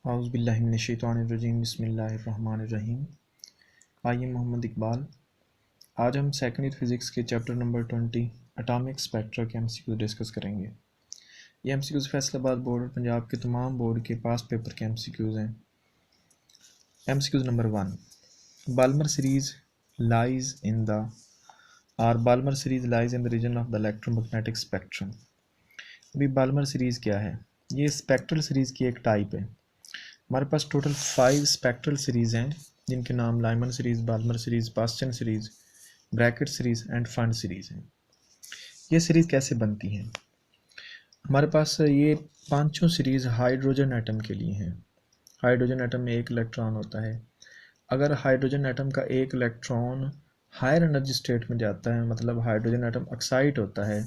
औज़ुबिल्लाहिमिनश्शैतानिर्रजीम बिस्मिल्लाहिर्रहमानिर्रहीम। I am Mohammad Iqbal. आज हम सेकेंड ईयर फिज़िक्स के चैप्टर नंबर 20 एटॉमिक स्पेक्ट्रा के एमसीक्यू डिस्कस करेंगे। ये एमसीक्यूज़ फैसलाबाद बोर्ड और पंजाब के तमाम बोर्ड के पास पेपर के एमसीक्यूज़ हैं। MCQs number 1, Balmer series lies in the Balmer series lies in the region of the electromagnetic spectrum. अभी बाल्मर सीरीज़ क्या है? ये स्पेक्ट्रल सीरीज़ की एक टाइप है। हमारे पास टोटल 5 स्पेक्ट्रल सीरीज़ हैं जिनके नाम Lyman series, Balmer series, Paschen series, Brackett series and Pfund series हैं। ये सीरीज़ कैसे बनती हैं? हमारे पास ये पांचों सीरीज़ हाइड्रोजन एटम के लिए हैं। हाइड्रोजन एटम में एक इलेक्ट्रॉन होता है। अगर हाइड्रोजन एटम का एक इलेक्ट्रॉन हायर एनर्जी स्टेट में जाता है, मतलब हाइड्रोजन एटम एक्साइट होता है,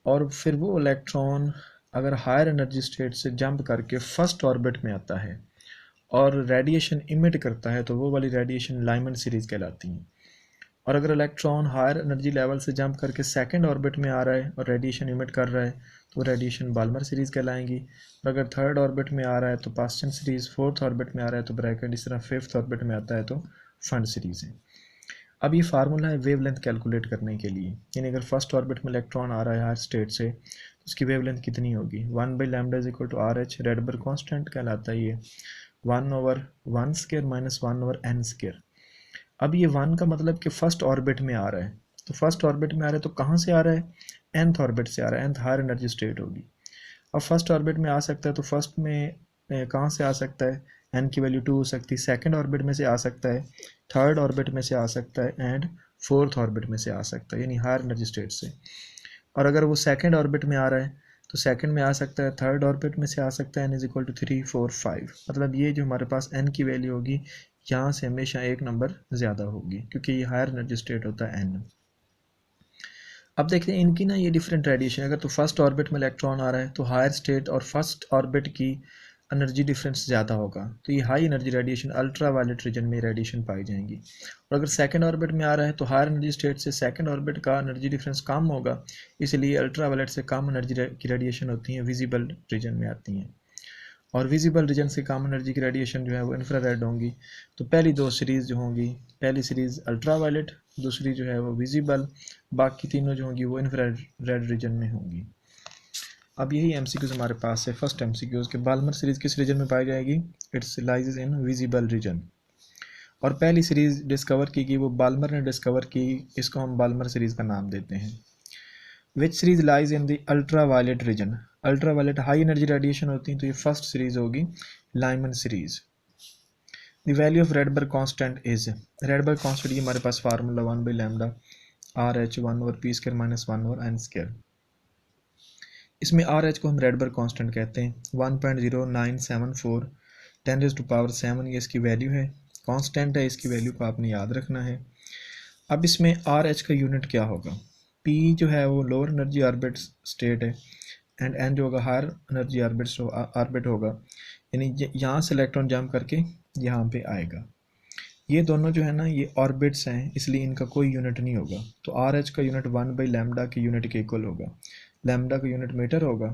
और फिर वो इलेक्ट्रॉन अगर हायर एनर्जी स्टेट से जंप करके फर्स्ट ऑर्बिट में आता है और रेडिएशन इमिट करता है, तो वो वाली रेडिएशन लाइमन सीरीज़ कहलाती है। और अगर इलेक्ट्रॉन हायर एनर्जी लेवल से जंप करके सेकंड ऑर्बिट में आ रहा है और रेडिएशन इमिट कर रहा है, तो रेडिएशन बाल्मर सीरीज़ कहलाएंगी। और अगर थर्ड ऑर्बिट में आ रहा है तो पास्चन सीरीज़, फोर्थ ऑर्बिट में आ रहा है तो ब्रैकेट, इस तरह फिफ्थ ऑर्बिट में आता है तो फंड सीरीज़ है। अब ये फार्मूला है वेवलेंथ कैलकुलेट करने के लिए, यानी अगर फर्स्ट ऑर्बिट में इलेक्ट्रॉन आ रहा है हायर स्टेट से तो उसकी वेवलेंथ कितनी होगी? 1/λ = RH, रेडबर्ग कांस्टेंट कहलाता है ये, 1/1² माइनस 1/n²। अब ये 1 का मतलब कि फर्स्ट ऑर्बिट में आ रहा है, तो फर्स्ट ऑर्बिट में आ रहा है तो कहाँ से आ रहा है? nth ऑर्बिट से आ रहा है, nth हायर एनर्जी स्टेट होगी। अब फर्स्ट ऑर्बिट में आ सकता है तो फर्स्ट में कहाँ से आ सकता है? n की वैल्यू 2 हो सकती है, सेकंड ऑर्बिट में से आ सकता है, थर्ड ऑर्बिट में से आ सकता है एंड फोर्थ ऑर्बिट में से आ सकता है, यानी हायर एनर्जी स्टेट से। और अगर वो सेकंड ऑर्बिट में आ रहा है तो सेकंड में आ सकता है, थर्ड ऑर्बिट में से आ सकता है, n = 3, 4, 5। मतलब ये जो हमारे पास n की वैल्यू होगी यहाँ से हमेशा एक नंबर ज़्यादा होगी क्योंकि ये हायर एनर्जी स्टेट होता है n। अब देखते हैं इनकी ना ये डिफरेंट रेडिएशन। अगर तो फर्स्ट ऑर्बिट में इलेक्ट्रॉन आ रहा है तो हायर स्टेट और फर्स्ट ऑर्बिट की एनर्जी डिफरेंस ज़्यादा होगा, तो ये high energy radiation ultra violet region में रेडिएशन पाई जाएंगी। और अगर सेकंड ऑर्बिट में आ रहा है तो हायर एनर्जी स्टेट से सेकंड ऑर्बिट का एनर्जी डिफरेंस कम होगा, इसलिए अल्ट्रा वायलेट से कम एनर्जी की रेडिएशन होती है विजिबल रीजन में आती हैं। और विजिबल रीजन से कम एनर्जी की रेडिएशन जो है वो इंफ्रारेड होंगी। तो पहली दो सीरीज़ जो होंगी, पहली सीरीज़ अल्ट्रा वायलेट, दूसरी जो है वो विजिबल, बाकी तीनों जो होंगी वो इंफ्रारेड रीजन में होंगी। अब यही एमसीक्यूज हमारे पास है। फर्स्ट एमसीक्यूज के बाल्मर सीरीज़ किस रीजन में पाई जाएगी? It's lies in visible region. और पहली सीरीज़ डिस्कवर की गई वो बाल्मर ने डिस्कवर की, इसको हम बाल्मर सीरीज़ का नाम देते हैं। Which series lies in the ultra violet region? Ultra violet high energy radiation होती है, तो ये फर्स्ट सीरीज होगी Lyman series. The value of Rydberg constant is, Rydberg constant की हमारे पास formula 1/λ RH 1/p² minus 1/n²। इसमें RH को हम रेडबर्ग कांस्टेंट कहते हैं। 1.0974 10⁻⁷ ये इसकी वैल्यू है, कांस्टेंट है, इसकी वैल्यू को आपने याद रखना है। अब इसमें RH का यूनिट क्या होगा? P जो है वो लोअर एनर्जी ऑर्बिट स्टेट है एंड N जो होगा हायर एनर्जी ऑर्बिट होगा, यानी यहाँ से इलेक्ट्रॉन जंप करके यहाँ पे आएगा। ये दोनों जो है ना ये ऑर्बिट्स हैं, इसलिए इनका कोई यूनिट नहीं होगा। तो RH का यूनिट 1/λ के यूनिट के इक्वल होगा। लैम्डा का यूनिट मीटर होगा,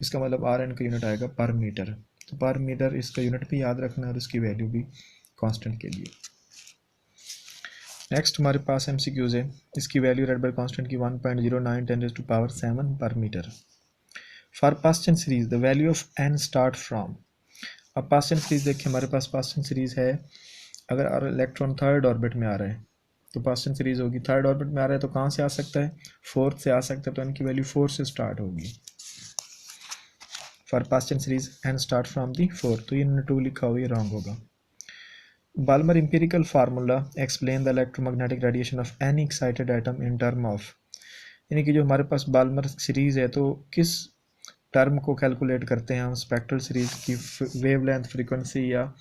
इसका मतलब RN का यूनिट आएगा पर मीटर। तो पर मीटर इसका यूनिट भी याद रखना है और इसकी वैल्यू भी कांस्टेंट के लिए। नेक्स्ट हमारे पास एमसीक्यूज है। इसकी वैल्यू रेडबर्ग कांस्टेंट की 1.09 10⁻⁷ पर metre. For Paschen series the value of n start from. अब पास्चन सीरीज देखिए, हमारे पास पास्चन सीरीज है, अगर इलेक्ट्रॉन थर्ड ऑर्बिट में आ रहा है तो पास्चन सीरीज होगी, थर्ड ऑर्बिट में आ रहा है तो कहाँ से आ सकता है? फोर्थ से आ सकता है, तो n की वैल्यू 4 से स्टार्ट होगी। For Paschen series n start from the 4, तो ये 2 लिखा हुआ, ये रॉन्ग होगा। Balmer empirical formula explain the electromagnetic radiation of any excited atom in term of, यानी कि जो हमारे पास बाल्मर सीरीज़ है तो किस टर्म को कैलकुलेट करते हैं हम? स्पेक्ट्रल सीरीज़ की वेवलेंथ, फ्रीक्वेंसी या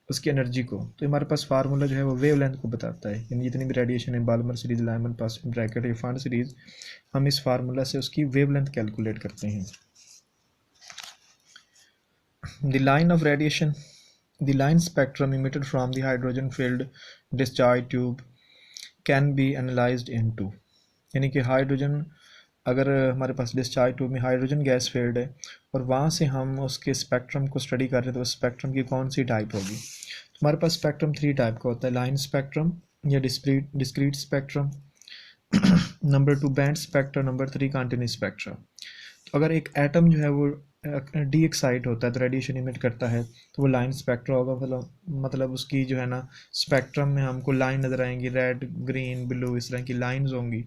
उसकी एनर्जी को। तो हमारे पास फार्मूला जो है वो वेवलेंथ को बताता है, यानी जितनी भी रेडिएशन है Balmer series, Lyman, Paschen, Brackett या फंड सीरीज, हम इस फार्मूला से उसकी वेवलेंथ कैलकुलेट करते हैं। The line of radiation, the line spectrum emitted from the hydrogen filled discharge tube can be analyzed into, यानी कि हाइड्रोजन अगर हमारे पास डिस्चार्ज ट्यूब में हाइड्रोजन गैस फील्ड है और वहाँ से हम उसके स्पेक्ट्रम को स्टडी कर रहे हैं तो स्पेक्ट्रम की कौन सी टाइप होगी। तो हमारे पास स्पेक्ट्रम 3 टाइप का होता है, लाइन स्पेक्ट्रम या discrete spectrum, number 2 band spectrum, number 3 continuous spectrum. तो अगर एक एटम जो है वो डी एक्साइट होता है तो रेडिएशन इमिट करता है तो वो लाइन स्पेक्ट्रा होगा, मतलब उसकी जो है ना स्पेक्ट्रम में हमको लाइन नज़र आएंगी, रेड ग्रीन ब्लू इस तरह की लाइंस होंगी।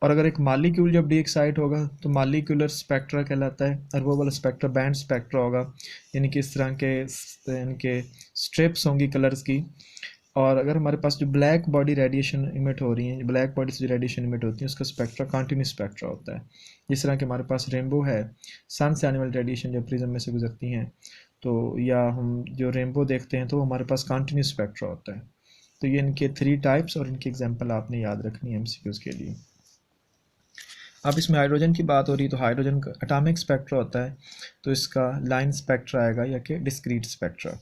और अगर एक मालिक्यूल जब डी एक्साइट होगा तो मालिक्यूलर स्पेक्ट्रा कहलाता है, और वो वाला स्पेक्ट्रा बैंड स्पेक्ट्रा होगा, यानी कि इस तरह के इनके स्ट्रिप्स होंगी कलर्स की। और अगर हमारे पास जो ब्लैक बॉडी रेडिएशन इमिट हो रही है, ब्लैक बॉडी से जो रेडिएशन इमिट होती है उसका स्पेक्ट्रा कंटिन्यूस स्पेक्ट्रा होता है। जिस तरह के हमारे पास रेनबो है, सन से आने वाली रेडिएशन जब प्रिज्म में से गुजरती हैं तो, या हम जो रेनबो देखते हैं तो हमारे पास कंटिन्यूस स्पेक्ट्रा होता है। तो ये इनके 3 टाइप्स और इनकी एग्जांपल आपने याद रखनी है एमसीक्यूज़ के लिए। अब इसमें हाइड्रोजन की बात हो रही है तो हाइड्रोजन का एटॉमिक स्पेक्ट्रा होता है, तो इसका लाइन स्पेक्ट्रा आएगा या कि discrete spectra.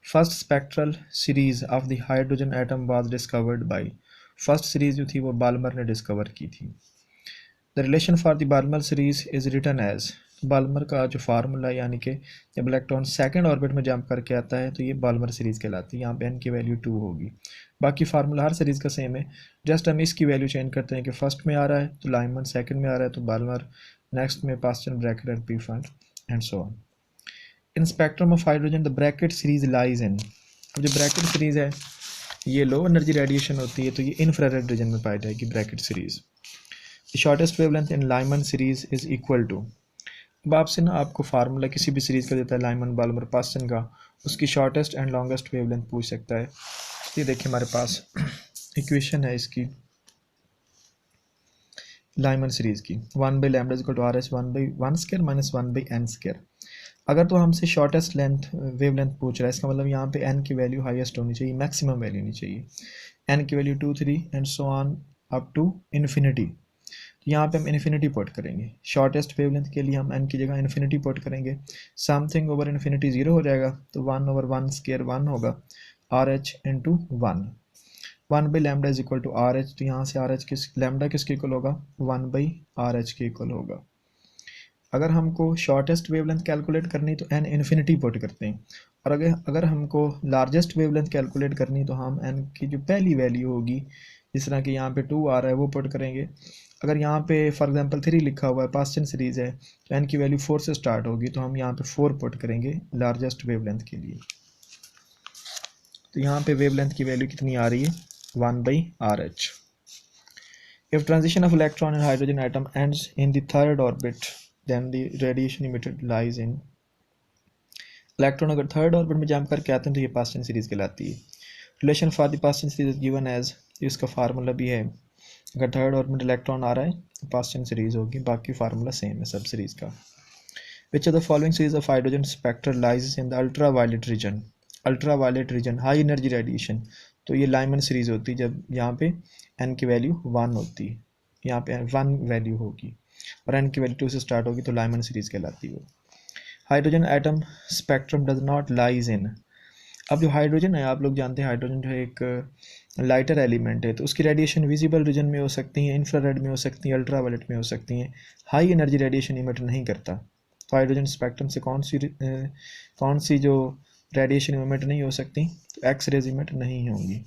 First spectral series of the hydrogen atom was discovered by, first series जो थी वो बाल्मर ने डिस्कवर की थी। The relation for the Balmer series is written as, Balmer का जो फार्मूला यानी कि जब इलेक्ट्रॉन सेकंड ऑर्बिट में जंप करके आता है तो ये बाल्मर सीरीज़ कहलाती है। यहाँ पे n की वैल्यू 2 होगी, बाकी फार्मूला हर सीरीज़ का सेम है, जस्ट हम इसकी वैल्यू चेंज करते हैं कि फर्स्ट में आ रहा है तो लाइमन, सेकंड में आ रहा है तो बाल्मर, नेक्स्ट में Paschen, bracket and P fund and so on. In spectrum of hydrogen the Brackett series lies इन, अब जो ब्रैकेट सीरीज़ है ये लो एनर्जी रेडिएशन होती है तो ये इंफ्रारेड रीजन में पाई जाएगी Brackett series. The shortest wavelength in Lyman series is equal to, अब आपसे ना आपको फार्मूला किसी भी सीरीज़ का देता है लाइमन, बाल्मर, पास्टन का, उसकी शॉर्टेस्ट एंड लॉन्गेस्ट वेवलेंथ पूछ सकता है। ये देखिए हमारे पास इक्वेशन है इसकी लाइमन सीरीज़ की, 1 by lambda equal to R H 1 by 1 square minus 1 by n square. अगर तो हमसे शॉर्टेस्ट लेंथ वेवलेंथ पूछ रहा है, इसका मतलब यहाँ पे एन की वैल्यू हाईएस्ट होनी चाहिए, मैक्सिमम वैल्यू नहीं चाहिए। एन की value 2 3 and so on up to infinity, तो यहाँ पे हम इन्फिनिटी पुट करेंगे। शॉर्टेस्ट वेवलेंथ के लिए हम एन की जगह इन्फिनिटी पुट करेंगे, समथिंग ओवर इन्फिनिटी 0 हो जाएगा तो 1 ओवर 1 स्क्वायर 1 होगा, R H into 1 by lambda is equal to R H, तो यहाँ से आर एच किस लैम्डा किसके इक्वल होगा, 1 बाई आर एच के इक्वल होगा। अगर हमको शॉर्टेस्ट वेवलेंथ कैलकुलेट करनी तो एन इन्फिनिटी पुट करते हैं, और अगर हमको लार्जेस्ट वेवलेंथ कैलकुलेट करनी तो हम एन की जो पहली वैल्यू होगी, जिस तरह कि यहाँ पे 2 आ रहा है वो पुट करेंगे। अगर यहाँ पे फॉर एग्जांपल 3 लिखा हुआ है, पास्टन सीरीज़ है, तो एन की वैल्यू 4 से स्टार्ट होगी तो हम यहाँ पे 4 पुट करेंगे लार्जेस्ट वेवलेंथ के लिए। तो यहाँ पे वेवलेंथ की वैल्यू कितनी आ रही है, 1 by R H. If transition of electron in hydrogen atom ends in the third orbit then the radiation emitted lies in, electron अगर थर्ड ऑर्बिट में जंप करके आते हैं तो ये पास्टन सीरीज़ कहलाती है। Relation for the Paschen series is given as, इसका फार्मूला भी है, अगर थर्ड ऑर्बिट इलेक्ट्रॉन आ रहा है तो पास्टन सीरीज होगी, बाकी फार्मूला सेम है सब सीरीज का। Which of the following series of hydrogen spectral lies in the ultra violet region, ultra violet region high energy radiation, तो ये लाइमन सीरीज होती है जब यहाँ पे एन की वैल्यू 1 होती है, यहाँ पे 1 वैल्यू होगी और एन की वैल्यू 2 से स्टार्ट होगी तो लाइमन सीरीज कहलाती है वो। Hydrogen atom spectrum does not lies in, अब जो हाइड्रोजन है आप लोग जानते हैं हाइड्रोजन जो है एक लाइटर एलिमेंट है, तो उसकी रेडिएशन विजिबल रीजन में हो सकती है, इंफ्रारेड में हो सकती है, अल्ट्रावायलेट में हो सकती हैं, हाई एनर्जी रेडिएशन इमिट नहीं करता। तो हाइड्रोजन स्पेक्ट्रम से कौन सी जो रेडिएशन इमिट नहीं हो सकती, तो एक्स रेज इमिट नहीं होंगी।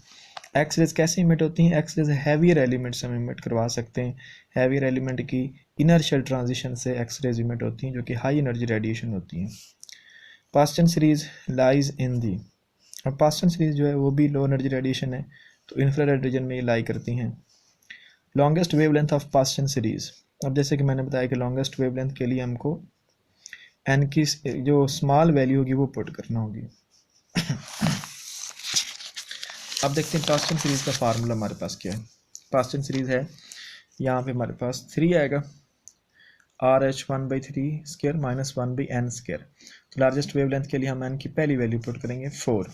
एक्स रेज कैसे इमिट होती हैं, एक्स रेज हैवियर एलिमेंट से हम इमिट करवा सकते हैं, हैवियर एलिमेंट की इनर्शियल ट्रांजिशन से एक्स रेज इमिट होती हैं जो कि हाई एनर्जी रेडिएशन होती हैं। पास्टन सीरीज लाइज इन दी, अब पास्टन सीरीज जो है वो भी लो एनर्जी रेडिएशन है तो इंफ्रारेड रीजन में ये लाई करती हैं। Longest wavelength of Paschen series, अब जैसे कि मैंने बताया कि लॉन्गेस्ट वेवलेंथ के लिए हमको एन की जो स्मॉल वैल्यू होगी वो पुट करना होगी। अब देखते हैं पास्टन सीरीज का फार्मूला हमारे पास क्या है। पास्टन सीरीज है यहाँ पे हमारे पास 3 आएगा, R H 1 by 3 square minus 1 by n square. तो लार्जेस्ट वेवलेंथ के लिए हम एन की पहली वैल्यू पुट करेंगे 4,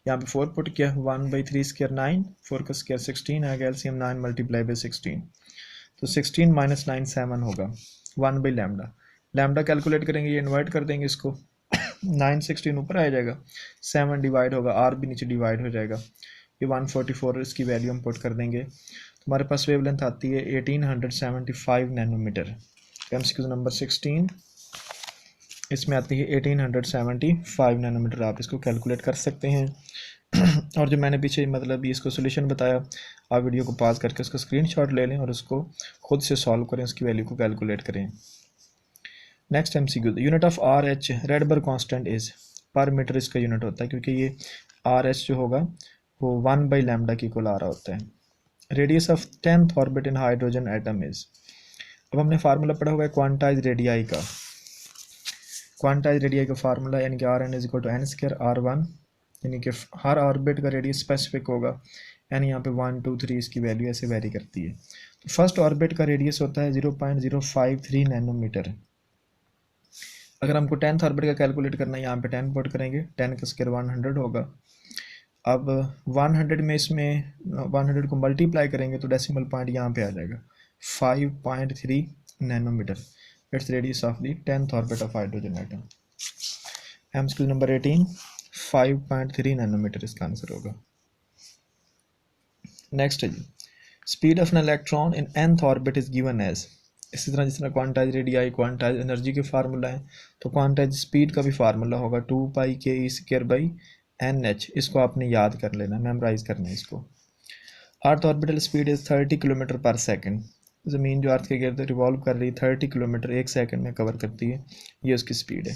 यहाँ पे 4 पुट किया, 1 बाई 3 स्क्वायर 9, 4 का स्क्वायर 16 आएगा, एलसीएम 9 मल्टीप्लाई बाई 16, तो 16 माइनस 9 7 होगा, 1 बाई लैम्डा। लैम्डा कैलकुलेट करेंगे, ये इन्वर्ट कर देंगे इसको 9 16 ऊपर आ जाएगा, 7 डिवाइड होगा, आर भी नीचे डिवाइड हो जाएगा, ये 144 इसकी वैल्यू हम पुट कर देंगे। हमारे पास वेवलेंथ आती है 1875 नैनोमीटर। MCQ नंबर 16 इसमें आती है 1875 नैनोमीटर। आप इसको कैलकुलेट कर सकते हैं। और जो मैंने पीछे मतलब ये इसको सोल्यूशन बताया, आप वीडियो को पॉज करके उसका स्क्रीनशॉट ले लें और उसको खुद से सॉल्व करें, उसकी वैल्यू को कैलकुलेट करें। Next MCQ, unit of RH Rydberg constant is, पर मीटर इसका यूनिट होता है, क्योंकि ये RH जो होगा वो 1/λ की इक्वल आ रहा होता है। Radius of 10th orbit in hydrogen atom is, अब हमने फार्मूला पढ़ा हुआ है क्वांटाइज रेडियाई का। क्वांटाइज रेडियाई का फार्मूला यानी कि Rn is equal to n square R1, यानी कि हर ऑर्बिट का रेडियस स्पेसिफिक होगा, यानी यहाँ पे 1 2 3 इसकी वैल्यू ऐसे वेरी करती है। तो फर्स्ट ऑर्बिट का रेडियस होता है 0.053 नैनोमीटर। अगर हमको 10th ऑर्बिट का कैलकुलेट करना है, यहाँ पे 10 पुट करेंगे, 10 का स्क्वायर 100 होगा। अब 100 में इसमें 100 को मल्टीप्लाई करेंगे तो डेसिमल पॉइंट यहाँ पे आ जाएगा 5.3 nanometre. It's radius of the 10th orbit of hydrogen atom. MCQ number 18 5.3 nanometre इसका आंसर होगा। नेक्स्ट है जी, speed of an electron in nth orbit is given as. इसी तरह जिस तरह क्वांटाइज रेडियाई क्वांटाइज एनर्जी के फार्मूला है, तो क्वांटाइज स्पीड का भी फार्मूला होगा 2πke²/nh। इसको आपने याद कर लेना, मेमोराइज करना है इसको। अर्थ ऑर्बिटल स्पीड इज 30 किलोमीटर पर सेकेंड। ज़मीन जो अर्थ के गिर्द रिवॉल्व कर रही है 30 किलोमीटर एक सेकेंड में कवर करती है, ये उसकी स्पीड है।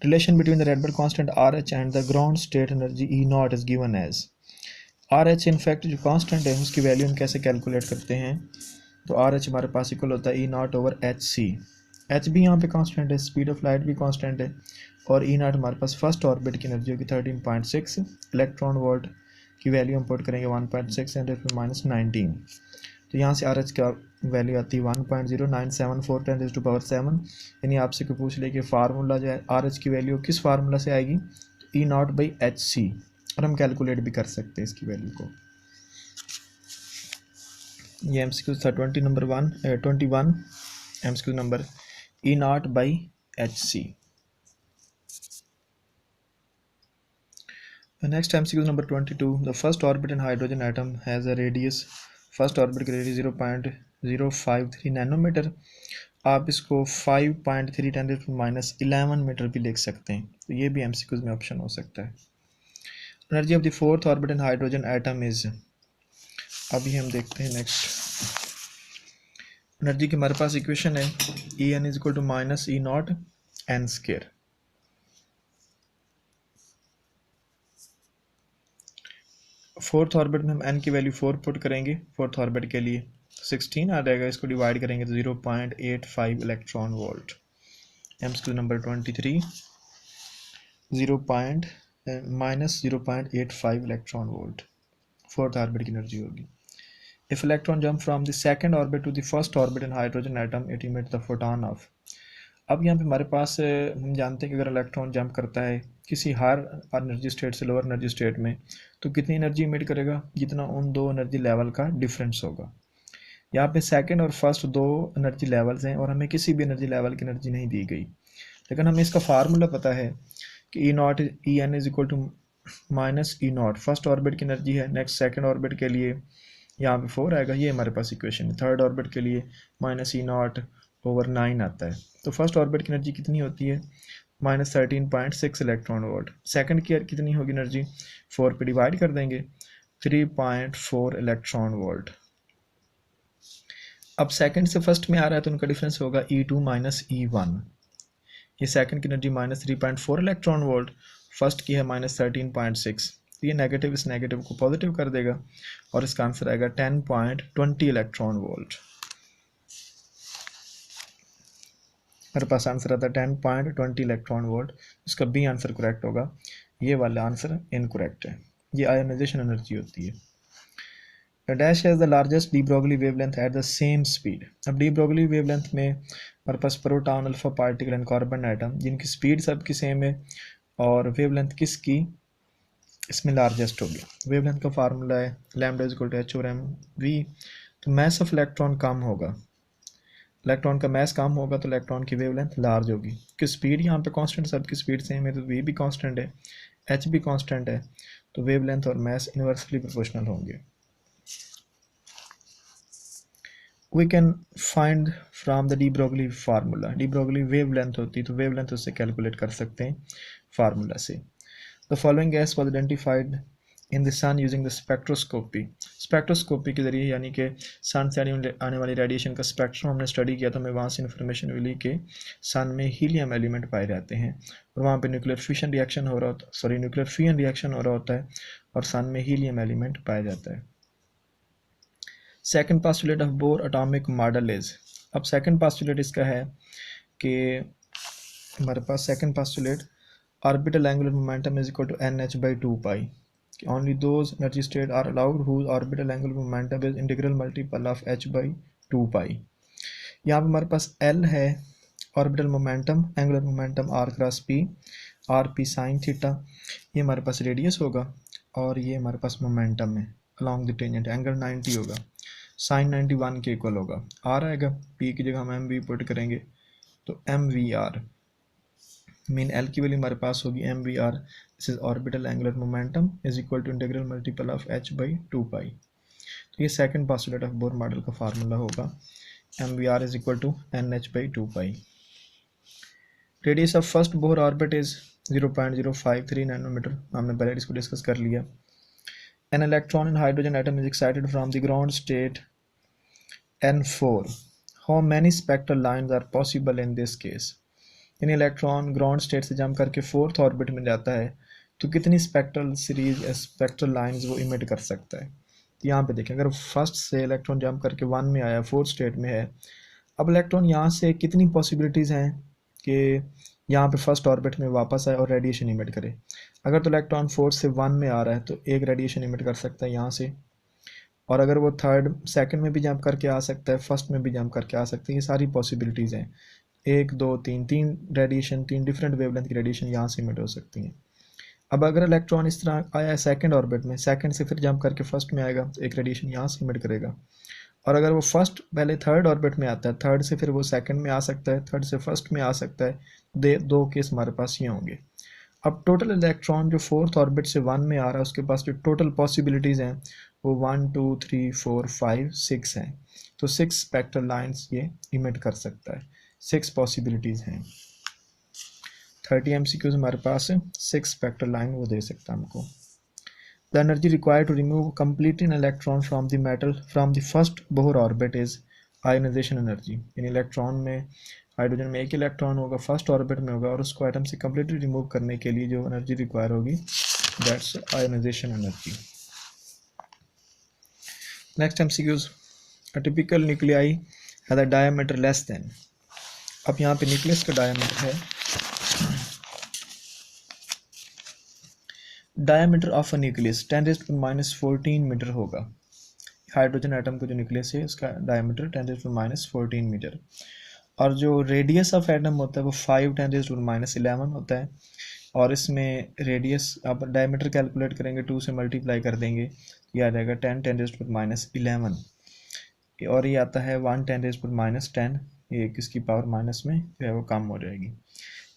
Relation between the Rydberg constant RH and the ground state energy E0 is given as. RH in fact जो कांस्टेंट है उसकी वैल्यू हम कैसे कैलकुलेट करते हैं, तो RH हमारे पास इक्वल होता है E0/hc। h भी यहाँ पे कांस्टेंट है, स्पीड ऑफ लाइट भी कांस्टेंट है, और E0 हमारे पास फर्स्ट ऑर्बिट की एनर्जी होगी 13.6 इलेक्ट्रॉन वोल्ट की वैल्यू हम पुट करेंगे 1.6 × 19। तो यहाँ से RH का वैल्यू आती है 1.0974 × 10⁻⁷। यानी आपसे कोई पूछ ले कि फार्मूला जो है RH की वैल्यू किस फार्मूला से आएगी, तो E0/hc, और हम कैलकुलेट भी कर सकते हैं इसकी वैल्यू को। ये MCQ था 21 MCQ number E0/hc। Next MCQ number 22, the first orbit in hydrogen atom has a radius, first orbit की रेडियस 0.053 नैनोमीटर। आप इसको 5.3 × 10⁻11 मीटर भी लिख सकते हैं, तो ये भी MCQ में ऑप्शन हो सकता है। Energy of the fourth orbit in hydrogen atom is, अभी हम देखते हैं नेक्स्ट एनर्जी की हमारे पास इक्वेशन है En is equal to -E0 n²। Fourth orbit में हम n की वैल्यू 4 पुट करेंगे, फोर्थ ऑर्बिट के लिए 16 आ जाएगा, इसको डिवाइड करेंगे तो 0.85 electron volt. MCQ number 23 -0.85 electron volt fourth orbit की एनर्जी होगी। If electron jump from the second orbit to the first orbit in hydrogen atom, it emits the photon of। अब यहाँ पे हमारे पास हम जानते हैं कि अगर इलेक्ट्रॉन जंप करता है किसी हायर एनर्जी स्टेट से लोअर एनर्जी स्टेट में, तो कितनी एनर्जी इमिट करेगा, जितना उन दो एनर्जी लेवल का डिफरेंस होगा। यहाँ पे सेकंड और फर्स्ट दो एनर्जी लेवल्स हैं और हमें किसी भी एनर्जी लेवल की एनर्जी नहीं दी गई, लेकिन हमें इसका फार्मूला पता है कि En is equal to -E0 first orbit की एनर्जी है। नेक्स्ट सेकंड ऑर्बिट के लिए यहाँ पे 4 आएगा, ये हमारे पास इक्वेशन है। थर्ड ऑर्बिट के लिए -E0/9 आता है। तो फर्स्ट ऑर्बिट की एनर्जी कितनी होती है, -13.6 इलेक्ट्रॉन वोल्ट। सेकंड की कितनी होगी एनर्जी, 4 पे डिवाइड कर देंगे 3.4 इलेक्ट्रॉन वोल्ट। अब सेकंड से फर्स्ट में आ रहा है तो उनका डिफरेंस होगा E2 - E1। ये सेकंड की एनर्जी -3.4 इलेक्ट्रॉन वोल्ट, फर्स्ट की है -13.6। तो ये नेगेटिव इस नेगेटिव को पॉजिटिव कर देगा और इसका आंसर आएगा 10.20 इलेक्ट्रॉन वोल्ट। मेरे पास आंसर आता है 10.20 इलेक्ट्रॉन वोल्ट, इसका बी आंसर करेक्ट होगा, ये वाला आंसर इनकरेक्ट है। ये आयोनाइजेशन एनर्जी होती है। Dash has the largest de Broglie wavelength at the same speed. अब डी ब्रोगली वेवलेंथ में हमारे पास proton alpha particle and carbon atom जिनकी स्पीड सबकी सेम है, और वेवलेंथ किसकी इसमें लार्जेस्ट होगी। वेवलेंथ का फार्मूला है lambda is equal to h/mv। तो मैस ऑफ इलेक्ट्रॉन कम होगा, इलेक्ट्रॉन का मैस कम होगा तो इलेक्ट्रॉन की वेवलेंथ लार्ज होगी। कि स्पीड यहाँ पे कांस्टेंट, सबकी स्पीड सेम है, तो v भी कांस्टेंट है, h भी कांस्टेंट है, तो वेवलेंथ और मैस इन्वर्सली प्रोपोर्शनल होंगे। We can find from the de Broglie formula. De Broglie wave length होती है तो वेव लेंथ उससे कैलकुलेट कर सकते हैं फार्मूला से। The following gas was identified in the sun using the spectroscopy. Spectroscopy के जरिए यानी कि सन से आने वाली रेडिएशन का स्पेक्ट्रम हमने स्टडी किया तो हमें वहाँ से इन्फॉर्मेशन मिली कि सन में हीलियम एलिमेंट पाए जाते हैं और वहाँ पे न्यूक्लियर फिशन रिएक्शन हो रहा होता न्यूक्लियर फ्यूजन रिएक्शन हो रहा होता है और सन में हीलियम एलिमेंट पाया जाता है। Second postulate of Bohr atomic model is, अब सेकंड पास्टुलेट इसका है कि हमारे पास second postulate orbital angular momentum is equal to NH by 2 pi. Only those energy state are allowed whose orbital angular momentum is integral multiple of h by 2 pi. यहाँ पे हमारे पास L है orbital momentum, angular momentum r cross p, R P sine theta, ये हमारे पास radius होगा और ये हमारे पास मोमेंटम है अलॉन्ग द टेंजेंट, एंगल 90 होगा, साइन 91 के इक्वल होगा, r आएगा, p की जगह हम एम वी पुट करेंगे तो MVR मीन एल की वैल्यू हमारे पास होगी MVR, this is orbital angular momentum is equal to integral multiple of h by 2 pi। तो ये second postulate of Bohr model का फार्मूला होगा, MVR is equal to NH by 2 pi। Radius of first Bohr orbit is 0.053 nanometre, हमने पहले इसको discuss कर लिया। An electron in hydrogen atom is excited from the ground state N4, how many spectral lines are possible in this case. यानी electron ground state से jump करके fourth orbit में जाता है तो कितनी स्पेक्ट्रल सीरीज स्पेक्ट्रल लाइंस वो emit कर सकता है। तो यहाँ पे देखें, अगर फर्स्ट से इलेक्ट्रॉन जंप करके 1 में आया, फोर्थ स्टेट में है, अब इलेक्ट्रॉन यहाँ से कितनी पॉसिबिलिटीज़ हैं कि यहाँ पे फर्स्ट ऑर्बिट में वापस आए और रेडिएशन इमिट करे। अगर तो इलेक्ट्रॉन फोर्थ से 1 में आ रहा है तो एक रेडिएशन इमिट कर सकता है यहाँ से, और अगर वो थर्ड सेकंड में भी जंप करके आ सकता है, फर्स्ट में भी जंप करके आ सकते हैं, ये सारी पॉसिबिलिटीज़ हैं। 1 2 3 तीन रेडिएशन, 3 डिफरेंट वेवलेंथ की रेडिएशन यहाँ से इमिट हो सकती हैं। अब अगर इलेक्ट्रॉन इस तरह आया है सेकंड ऑर्बिट में, सेकंड से फिर जंप करके फर्स्ट में आएगा तो एक रेडिएशन यहाँ से इमिट करेगा, और अगर वो फर्स्ट पहले थर्ड ऑर्बिट में आता है, थर्ड से फिर वो सेकंड में आ सकता है, थर्ड से फर्स्ट में आ सकता है, दो केस हमारे पास ये होंगे। अब टोटल इलेक्ट्रॉन जो फोर्थ ऑर्बिट से 1 में आ रहा है उसके पास जो टोटल पॉसिबिलिटीज़ हैं वो 1 2 3 4 5 6 हैं, तो 6 स्पेक्ट्रल लाइंस ये इमिट कर सकता है, 6 पॉसिबिलिटीज़ हैं। 30 MCQs हमारे पास है, 6 स्पेक्ट्रल लाइन वो दे सकता है हमको। The energy required to remove complete in electron from the metal from the first Bohr orbit is ionisation energy. यानी इलेक्ट्रॉन में, हाइड्रोजन में एक इलेक्ट्रॉन होगा, फर्स्ट ऑर्बिट में होगा, और उसको एटम से कम्प्लीटली रिमूव करने के लिए जो एनर्जी रिक्वायर होगी that's ionisation energy. Next MCQs, a typical nuclei has a diameter less than. अब यहाँ पे न्यूक्लियस का डायमीटर है, diameter of a nucleus 10⁻⁴ metre होगा। हाइड्रोजन एटम का जो न्यूक्लियस है उसका डायमीटर 10⁻⁴ मीटर, और जो रेडियस ऑफ एटम होता है वो 5 10⁻11 होता है, और इसमें रेडियस आप डायमीटर कैलकुलेट करेंगे 2 से मल्टीप्लाई कर देंगे, ये आ जाएगा 10 10⁻11, और ये आता है 1 10⁻10, ये किसकी पावर माइनस में जो है वो कम हो जाएगी।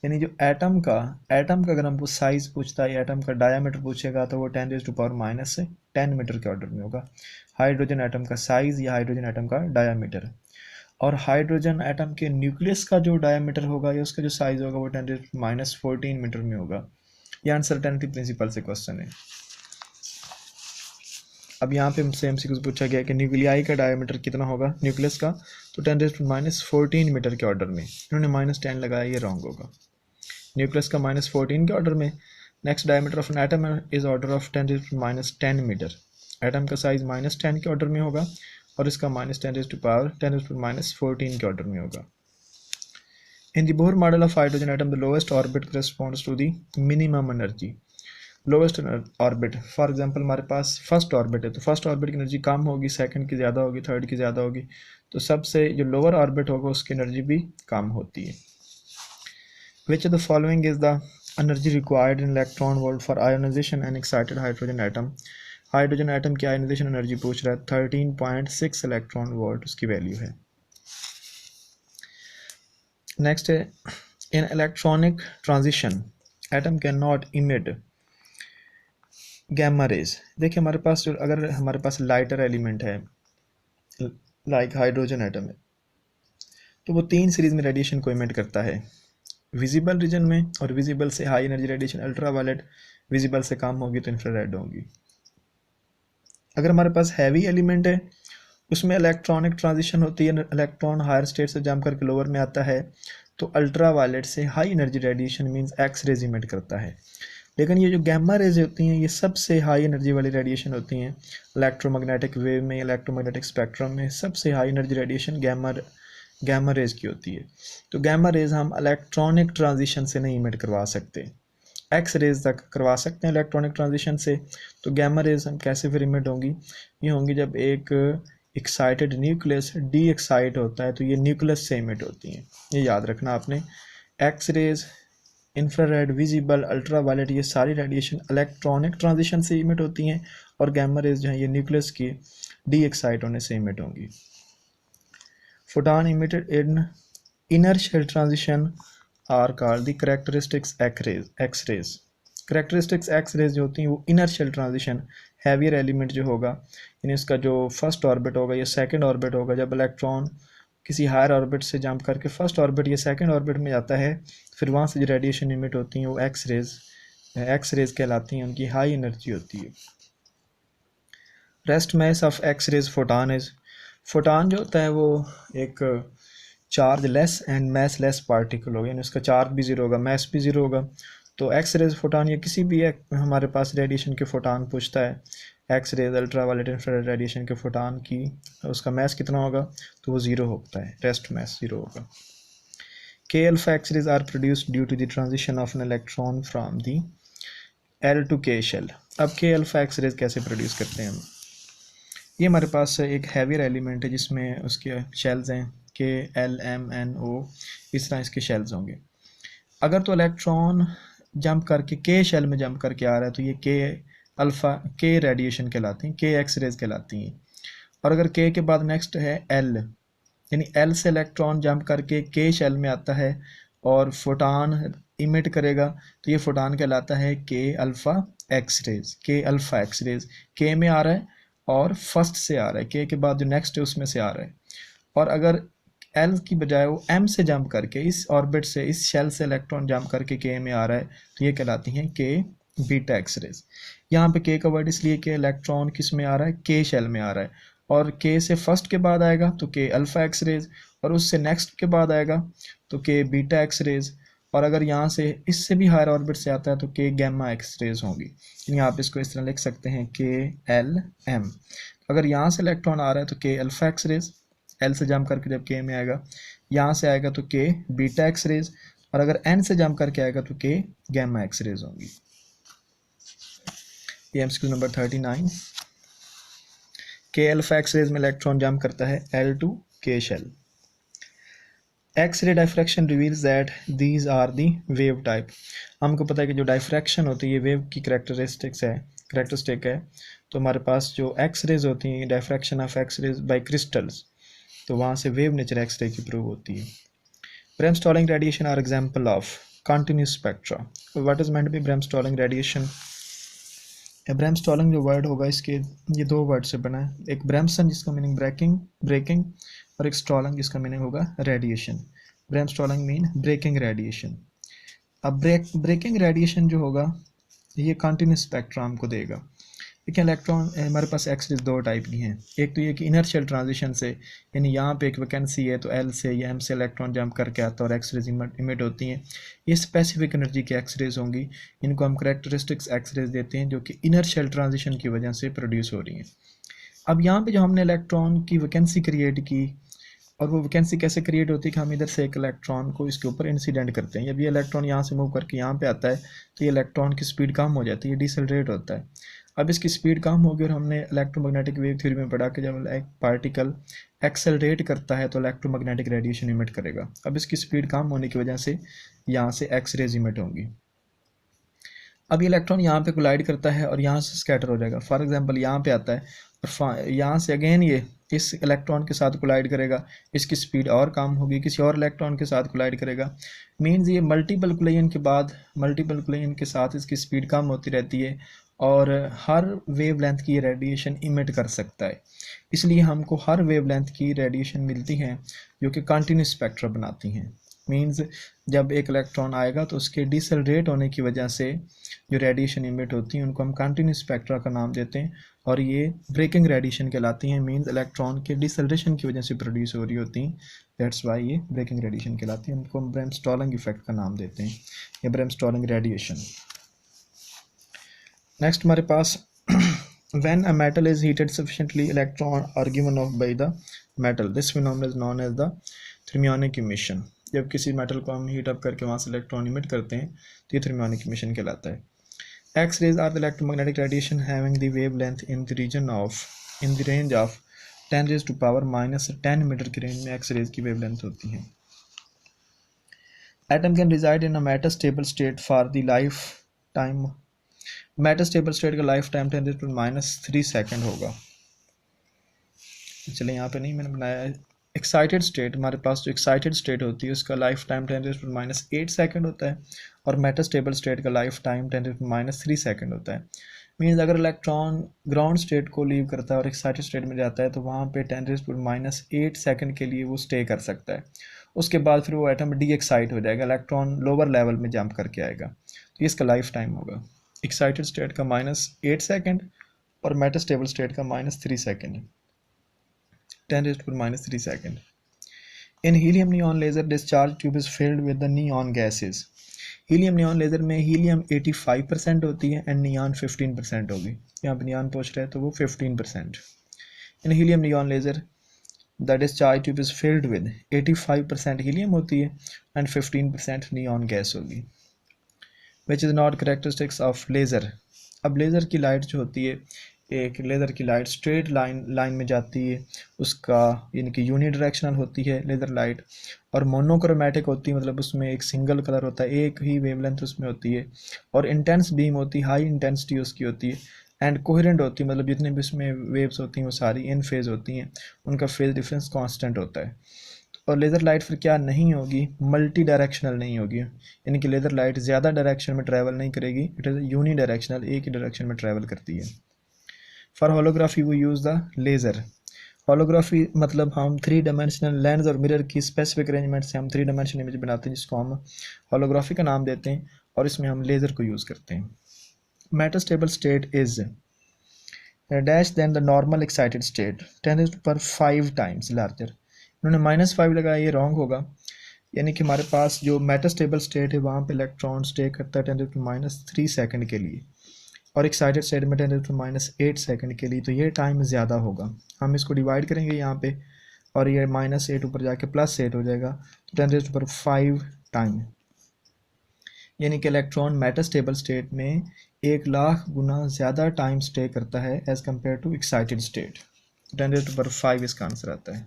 यानी जो एटम का अगर हमको साइज़ पूछता है, एटम का डायामीटर पूछेगा तो वो 10⁻10 मीटर के ऑर्डर में होगा, हाइड्रोजन एटम का साइज़ या हाइड्रोजन एटम का डायामीटर। और हाइड्रोजन एटम के न्यूक्लियस का जो डायामीटर होगा या उसका जो साइज़ होगा वो 10⁻14 मीटर में होगा। ये अनसर्टेनिटी प्रिंसिपल से क्वेश्चन है। अब यहाँ पे हमसे MCQ पूछा गया कि न्यूक्लियाई का डायमीटर कितना होगा न्यूक्लियस का, तो 10⁻14 मीटर के ऑर्डर में, इन्होंने -10 लगाया, ये रॉन्ग होगा। न्यूक्लियस का -14 के ऑर्डर में। Next diameter of an atom is order of 10⁻10 metre, atom का साइज -10 के ऑर्डर में होगा और इसका -10⁻14 के ऑर्डर में होगा। In the Bohr model of hydrogen atom the lowest orbit corresponds to the minimum energy. Lowest orbit, for example हमारे पास फर्स्ट ऑर्बिट है तो फर्स्ट ऑर्बिट की एनर्जी कम होगी, सेकंड की ज़्यादा होगी, थर्ड की ज़्यादा होगी, तो सबसे जो लोअर ऑर्बिट होगा उसकी एनर्जी भी कम होती है। Which of the following is the energy required in electron volt for ionization and excited hydrogen atom? Hydrogen atom की आयोनाइजेशन एनर्जी पूछ रहा है, 13.6 इलेक्ट्रॉन वोल्ट उसकी वैल्यू है। नेक्स्ट है, in electronic transition atom can not emit gamma rays. देखिए हमारे पास जो, अगर हमारे पास लाइटर एलिमेंट है, लाइक हाइड्रोजन एटम है। तो वो 3 सीरीज में रेडिएशन को इमिट करता है, विजिबल रीजन में, और विजिबल से high energy radiation ultraviolet, visible से कम होगी तो इंफ्रारेड होगी। अगर हमारे पास हैवी एलिमेंट है, उसमें इलेक्ट्रॉनिक ट्रांजिशन होती है, इलेक्ट्रॉन हायर स्टेट से जंप करके लोअर में आता है, तो अल्ट्रावायलेट से high energy radiation means X rays emit करता है। लेकिन ये जो गैमा रेज होती हैं, ये सबसे हाई एनर्जी वाली रेडिएशन होती हैं। इलेक्ट्रोमैग्नेटिक वेव में, इलेक्ट्रोमैग्नेटिक स्पेक्ट्रम में सबसे high energy radiation gamma rays की होती है। तो गैमा रेज हम इलेक्ट्रॉनिक ट्रांजिशन से नहीं इमिट करवा सकते, एक्स रेज तक करवा सकते हैं इलेक्ट्रॉनिक ट्रांजिशन से। तो गैमा रेज हम कैसे फिर इमिट होंगी? ये होंगी जब एक एक्साइटेड न्यूक्लियस डी एक्साइट होता है तो ये न्यूक्लियस से इमिट होती हैं। ये याद रखना आपने। X rays, infrared, visible, ultraviolet, ये सारी रेडिएशन इलेक्ट्रॉनिक ट्रांजिशन से इमिट होती हैं, और गैमा रेज जो है ये न्यूक्लियस की डी एक्साइट होने से इमिट होंगी। Photon emitted in inner shell transition are called the characteristics X rays. Characteristics X rays जो होती हैं वो inner shell transition, heavier element जो होगा, यानी इसका जो फर्स्ट ऑर्बिट होगा या सेकंड ऑर्बिट होगा, जब इलेक्ट्रॉन किसी हायर ऑर्बिट से जंप करके फर्स्ट ऑर्बिट या सेकंड ऑर्बिट में जाता है, फिर वहाँ से जो रेडिएशन इमिट होती हैं वो एक्स रेज कहलाती हैं, उनकी हाई एनर्जी होती है। Rest mass of X rays photon is, photon जो होता है वो एक charge less and mass less particle होगा, यानी उसका चार्ज भी ज़ीरो होगा, मैस भी ज़ीरो होगा। तो एक्स रेज फोटॉन या किसी भी हमारे पास रेडिएशन के फोटॉन पूछता है, X rays, ultraviolet, infrared radiation के फोटॉन की, उसका मैस कितना होगा, तो वो ज़ीरो होता है, रेस्ट मैस ज़ीरो होगा। K alpha X rays are produced due to the transition of an electron from the L to K shell. अब के अल्फा एक्स रेज कैसे प्रोड्यूस करते हैं हम? ये हमारे पास एक हैवियर एलिमेंट है जिसमें उसके शेल्स हैं, के एल एम एन ओ, इस तरह इसके शेल्स होंगे। अगर तो इलेक्ट्रॉन जंप करके के शेल में जंप करके आ रहा है तो ये के अल्फ़ा के रेडिएशन कहलाती हैं, के एक्स रेज कहलाती हैं। और अगर के के बाद नेक्स्ट है एल, यानी एल से इलेक्ट्रॉन जंप करके के शेल में आता है और फोटॉन इमिट करेगा, तो ये फोटॉन कहलाता है के अल्फ़ा एक्स रेज। के अल्फ़ा एक्स रेज के में आ रहा है और फर्स्ट से आ रहा है, के बाद जो नेक्स्ट है उसमें से आ रहा है। और अगर एल की बजाय वो एम से जंप करके, इस ऑर्बिट से, इस शेल से इलेक्ट्रॉन जंप करके के में आ रहा है, तो ये कहलाती हैं के बीटा एक्स रेज। यहाँ पे के का वर्ड इसलिए कि इलेक्ट्रॉन किस में आ रहा है, के शेल में आ रहा है, और के से फर्स्ट के बाद आएगा तो के अल्फ़ा एक्स रेज, और उससे नेक्स्ट के बाद आएगा तो के बीटा एक्स रेज, और अगर यहाँ से इससे भी हायर ऑर्बिट से आता है तो के गैमा एक्स रेज होंगी। यानी आप इसको इस तरह लिख सकते हैं, के एल एम। अगर यहाँ से इलेक्ट्रॉन आ रहा है तो के अल्फ़ा एक्स रेज, एल से जंप करके जब के में आएगा, यहाँ से आएगा तो के बीटा एक्स रेज, और अगर एन से जंप करके आएगा तो के गैमा एक्स रेज होंगी। ये MCQ number 39। K alpha X rays में इलेक्ट्रॉन जंप करता है L to K shell. X ray diffraction reveals that these are the wave type. हमको पता है कि जो डाइफ्रैक्शन होती है ये वेव की करेक्टरिस्टिक है। तो हमारे पास जो एक्स रेज होती हैं, diffraction of X rays by crystals, तो वहाँ से वेव नेचर एक्स रे की प्रूव होती है। Bremsstrahlung radiation are example of continuous spectra. What is meant by bremsstrahlung radiation? Bremsstrahlung जो वर्ड होगा इसके ये दो वर्ड से बना है, एक ब्रेमसन जिसका मीनिंग ब्रेकिंग, और एक स्टॉलिंग जिसका मीनिंग होगा radiation. Bremsstrahlung mean breaking radiation. अब ब्रेकिंग रेडिएशन जो होगा ये कंटिन्यूस स्पेक्ट्रा हमको देगा। देखिए इलेक्ट्रॉन हमारे पास एक्स रेज दो टाइप की हैं। एक तो ये कि इनर्शियल ट्रांजिशन से, यानी यहाँ पे एक वैकेंसी है तो एल से या एम से इलेक्ट्रॉन जंप करके आता है और एक्स रेज इमिट होती हैं। ये स्पेसिफिक एनर्जी की एक्स रेज होंगी, इनको हम करेक्टरिस्टिक्स एक्स रेज देते हैं, जो कि इनर्शियल ट्रांजिशन की वजह से प्रोड्यूस हो रही हैं। अब यहाँ पे जो हमने इलेक्ट्रॉन की वैकेंसी क्रिएट की, और वो वैकेंसी कैसे क्रिएट होती है कि हम इधर से एक इलेक्ट्रॉन को इसके ऊपर इंसिडेंट करते हैं। जब ये इलेक्ट्रॉन यहाँ से मूव करके यहाँ पे आता है तो ये इलेक्ट्रॉन की स्पीड कम हो जाती है, डिसलरेट होता है। अब इसकी स्पीड कम होगी, और हमने इलेक्ट्रोमैग्नेटिक वेव थ्योरी में पढ़ा कि जब एक पार्टिकल एक्सेलरेट करता है तो इलेक्ट्रोमैग्नेटिक रेडिएशन इमिट करेगा। अब इसकी स्पीड कम होने की वजह से यहाँ से एक्स रेज इमिट होंगी। अब ये इलेक्ट्रॉन यहाँ पे कोलाइड करता है और यहाँ से स्कैटर हो जाएगा। फॉर एग्जांपल यहाँ पे आता है और यहाँ से अगेन ये इस इलेक्ट्रॉन के साथ कोलाइड करेगा, इसकी स्पीड और कम होगी, किसी और इलेक्ट्रॉन के साथ कोलाइड करेगा। मीन्स ये मल्टीपल कोलिजन के साथ इसकी स्पीड कम होती रहती है, और हर वेवलेंथ की रेडिएशन इमिट कर सकता है, इसलिए हमको हर वेवलेंथ की रेडिएशन मिलती है जो कि कंटिन्यूस स्पेक्ट्रा बनाती हैं। मींस जब एक इलेक्ट्रॉन आएगा तो उसके डिसलरेट होने की वजह से जो रेडिएशन इमिट होती हैं उनको हम कंटिन्यूस स्पेक्ट्रा का नाम देते हैं, और ये ब्रेकिंग रेडिएशन कहलाती हैं। मींस इलेक्ट्रॉन के डिसलरेशन की वजह से प्रोड्यूस हो रही होती हैं, दैट्स वाई ये ब्रेकिंग रेडिएशन कहलाती है। उनको हम ब्रेमस्टॉलिंग इफेक्ट का नाम देते हैं, ये ब्रेमस्टॉलिंग रेडिएशन। नेक्स्ट हमारे पास when a metal is heated sufficiently, electron are given off by the metal. This phenomenon is known as the thermionic emission. जब किसी मेटल को हम हीट अप करके वहाँ से इलेक्ट्रॉन इमिट करते हैं तो ये थर्मियोनिक इमिशन कहलाता है। X rays are the electromagnetic radiation having the wavelength in the range of 10 raise to power -10 metre की रेंज में एक्स रेज की वेवलेंथ होती है। Atom can reside in a metastable state for the life time. Metastable state का life time 10⁻³ second होगा। चलिए यहाँ पे नहीं मैंने बनाया है। एक्साइटेड स्टेट, हमारे पास जो एक्साइटेड स्टेट होती है उसका लाइफ टाइम 10⁻8 सेकेंड होता है, और मेटास्टेबल स्टेट का लाइफ टाइम 10⁻³ सेकेंड होता है। मीन्स अगर इलेक्ट्रॉन ग्राउंड स्टेट को लीव करता है और एक्साइटेड स्टेट में जाता है तो वहाँ पे 10⁻8 सेकेंड के लिए वो स्टे कर सकता है। उसके बाद फिर वो एटम डी एक्साइट हो जाएगा, इलेक्ट्रॉन लोअर लेवल में जंप करके आएगा, तो ये इसका लाइफ टाइम होगा। एक्साइटेड स्टेट का -8 सेकेंड और मेटास्टेबल स्टेट का -3 second, 10⁻³ second. In helium neon laser discharge tube is filled with the neon gases. Helium neon laser में हीलियम 85% होती है एंड नियॉन 15% होगी। यहाँ पर नियॉन पूछ रहे हैं तो वो 15%। In helium neon laser the discharge tube is filled with 85% helium होती है एंड 15% नियॉन गैस होगी, which is not characteristics of laser. अब लेज़र की लाइट जो होती है, एक लेज़र की लाइट स्ट्रेट लाइन में जाती है, उसका यानी कि यूनी डायरेक्शनल होती है लेज़र लाइट, और मोनोक्रोमेटिक होती है, मतलब उसमें एक सिंगल कलर होता है, एक ही वेवलेंथ उसमें होती है, और इंटेंस बीम होती है, हाई इंटेंसिटी उसकी होती है, एंड कोहेरेंट होती है, मतलब जितने भी उसमें वेव्स होती हैं वो सारी इन फेज़ होती हैं, उनका फेज़ डिफरेंस कांस्टेंट होता है। और लेज़र लाइट फिर क्या नहीं होगी, मल्टी डायरेक्शनल नहीं होगी, यानी कि लेज़र लाइट ज़्यादा डायरेक्शन में ट्रैवल नहीं करेगी, इट इज़ यूनी डायरेक्शनल, एक ही डायरेक्शन में ट्रैवल करती है। फॉर होलोग्राफी वो यूज़ द लेज़र। होलोग्राफी मतलब हम 3 डायमेंशनल लेंस और मिरर की स्पेसिफिक अरेंजमेंट से हम 3 डायमेंशनल इमेज बनाते हैं, जिसको हम होलोग्राफी का नाम देते हैं, और इसमें हम लेज़र को यूज़ करते हैं। Metastable state is dash than the normal excited state 10⁵ times larger. इन्होंने -5 लगाया, ये रॉन्ग होगा, यानी कि हमारे पास जो मेटास्टेबल स्टेट है वहाँ पे इलेक्ट्रॉन स्टे करता है 10⁻³ सेकेंड के लिए, और एक्साइटेड स्टेट में 10⁻8 सेकेंड के लिए, तो ये टाइम ज़्यादा होगा। हम इसको डिवाइड करेंगे यहाँ पे, और ये -8 ऊपर जाके +8 हो जाएगा, तो 10⁵ टाइम, यानी कि इलेक्ट्रॉन मेटास्टेबल स्टेट में 1,00,000 गुना ज़्यादा टाइम स्टे करता है as compare to excited state. 10⁵ इसका आंसर आता है।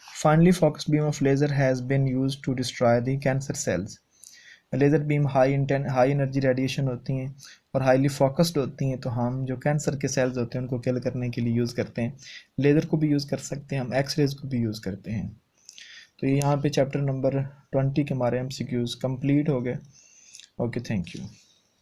Finally focused beam of laser has been use to destroy the cancer cells. Laser beam high energy radiation होती हैं और हाईली फोकस्ड होती हैं, तो हम जो कैंसर के सेल्स होते हैं उनको किल करने के लिए यूज़ करते हैं। लेज़र को भी यूज़ कर सकते हैं हम, एक्स रेज को भी यूज़ करते हैं। तो ये यहाँ पे चैप्टर नंबर 20 के हमारे MCQs कंप्लीट हो गए। Okay, thank you.